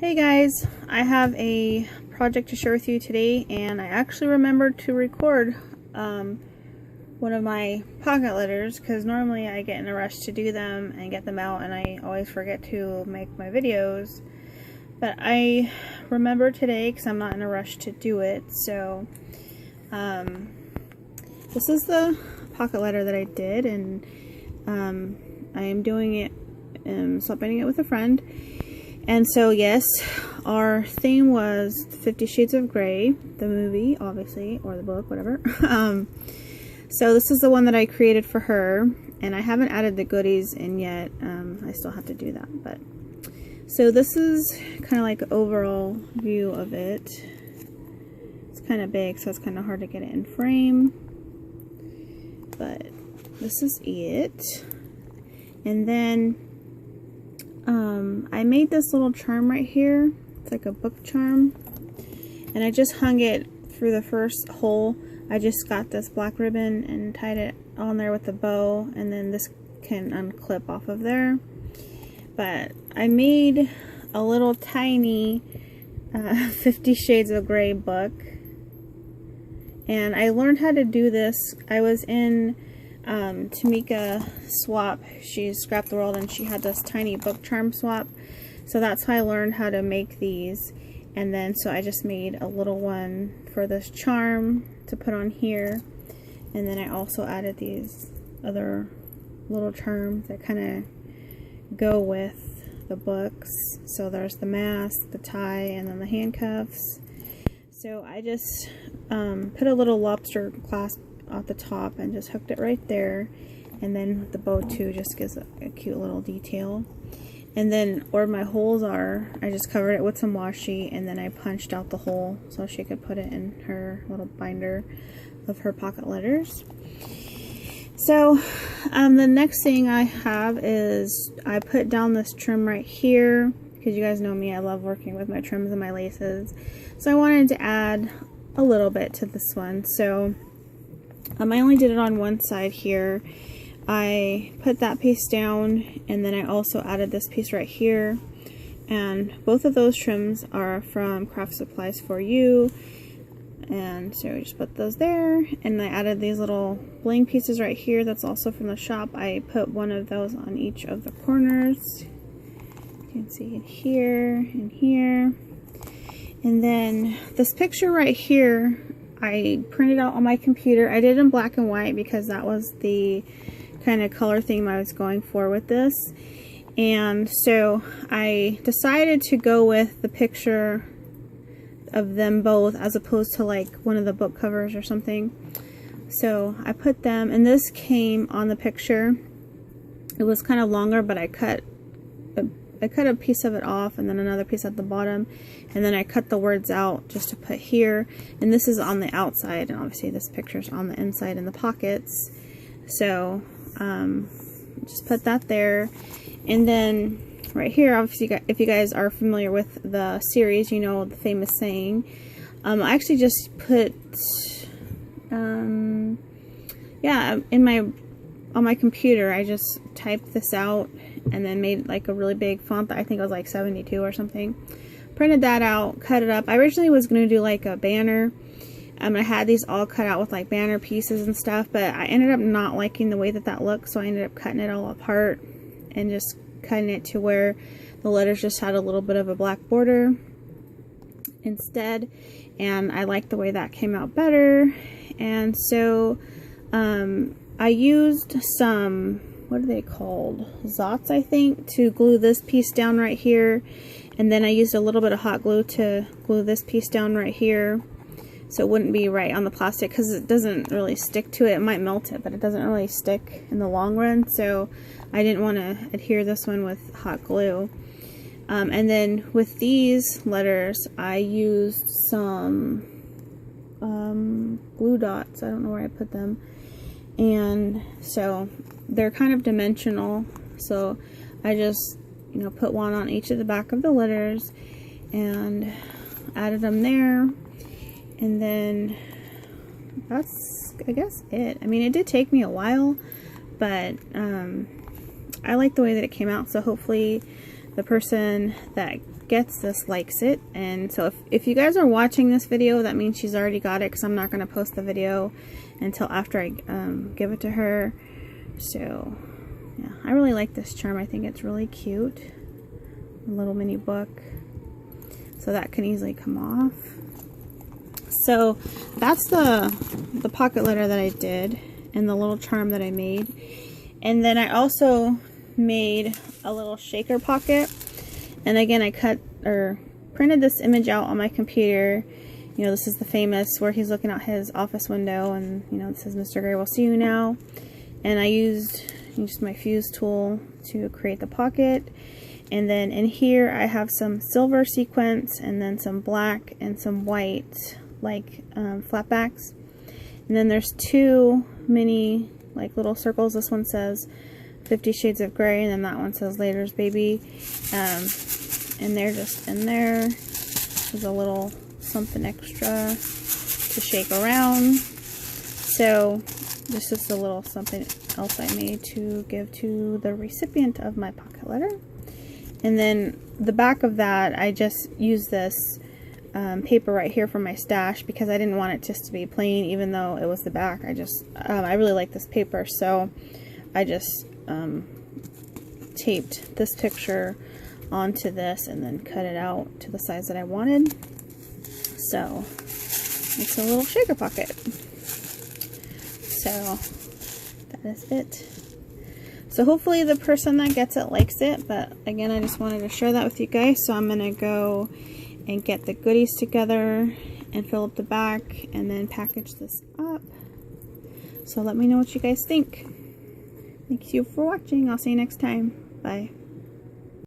Hey guys, I have a project to share with you today, and I actually remembered to record one of my pocket letters because normally I get in a rush to do them and get them out, and I always forget to make my videos. But I remember today because I'm not in a rush to do it. So this is the pocket letter that I did, and I am doing it, swap-binding it with a friend. And so, yes, our theme was 50 Shades of Grey, the movie, obviously, or the book, whatever. So this is the one that I created for her, and I haven't added the goodies in yet. I still have to do that. But so this is kind of like an overall view of it. It's kind of big, so it's kind of hard to get it in frame. But this is it. And then I made this little charm right here. It's like a book charm, and I just hung it through the first hole. I just got this black ribbon and tied it on there with a bow, and then this can unclip off of there. But I made a little tiny 50 Shades of Grey book, and I learned how to do this. I was in Tamika swap. She scrapped the world, and she had this tiny book charm swap, so that's how I learned how to make these. And then so I just made a little one for this charm to put on here, and then I also added these other little charms that kind of go with the books. So there's the mask, the tie, and then the handcuffs. So I just put a little lobster clasp at the top and just hooked it right there, and then the bow too just gives a cute little detail. And then where my holes are, I just covered it with some washi, and then I punched out the hole so she could put it in her little binder of her pocket letters. So the next thing I have is I put down this trim right here because you guys know me, I love working with my trims and my laces, so I wanted to add a little bit to this one. So I only did it on one side here. I put that piece down, and then I also added this piece right here, and both of those trims are from Craft Supplies for You. And so I just put those there, and I added these little bling pieces right here. That's also from the shop. I put one of those on each of the corners. You can see it here and here. And then this picture right here, I printed out on my computer. I did it in black and white because that was the kind of color theme I was going for with this. And so I decided to go with the picture of them both as opposed to like one of the book covers or something. So I put them, and this came on the picture. It was kind of longer, but I cut a piece of it off, and then another piece at the bottom, and then I cut the words out just to put here. And this is on the outside, and obviously this picture's on the inside in the pockets. So just put that there. And then right here, obviously, if you guys are familiar with the series, you know the famous saying. I actually just put yeah, on my computer, I just typed this out and then made like a really big font that I think it was like 72 or something. Printed that out, cut it up. I originally was going to do like a banner. I had these all cut out with like banner pieces and stuff, but I ended up not liking the way that that looked, so I ended up cutting it all apart and just cutting it to where the letters just had a little bit of a black border instead, and I liked the way that came out better. And so I used some, what are they called? Zots, I think, to glue this piece down right here. And then I used a little bit of hot glue to glue this piece down right here, so it wouldn't be right on the plastic, because it doesn't really stick to it. It might melt it, but it doesn't really stick in the long run. So I didn't want to adhere this one with hot glue. And then with these letters, I used some glue dots. I don't know where I put them. And so they're kind of dimensional, so I just, you know, put one on each of the back of the letters and added them there. And then that's, I guess, it. I mean, it did take me a while, but I like the way that it came out, so hopefully the person that gets this likes it. And so if you guys are watching this video, that means she's already got it, because I'm not going to post the video until after I give it to her. So yeah, I really like this charm. I think it's really cute. A little mini book, so that can easily come off. So that's the pocket letter that I did, and the little charm that I made. And then I also made a little shaker pocket. And again, I printed this image out on my computer. You know, this is the famous where he's looking out his office window, and you know, it says, "Mr. Gray will see you now." And I used my fuse tool to create the pocket. And then in here I have some silver sequins, and then some black and some white, like flatbacks. And then there's two mini like little circles. This one says 50 Shades of Gray, and then that one says Later's Baby. And they're just in there. There's a little something extra to shake around. So this is the little something else I made to give to the recipient of my pocket letter. And then the back of that, I just used this paper right here from my stash, because I didn't want it just to be plain, even though it was the back. I really like this paper, so I just taped this picture onto this and then cut it out to the size that I wanted. So it's a little shaker pocket. So that is it. So hopefully the person that gets it likes it, but again, I just wanted to share that with you guys. So I'm gonna go and get the goodies together and fill up the back and then package this up. So let me know what you guys think. Thank you for watching. I'll see you next time. Bye.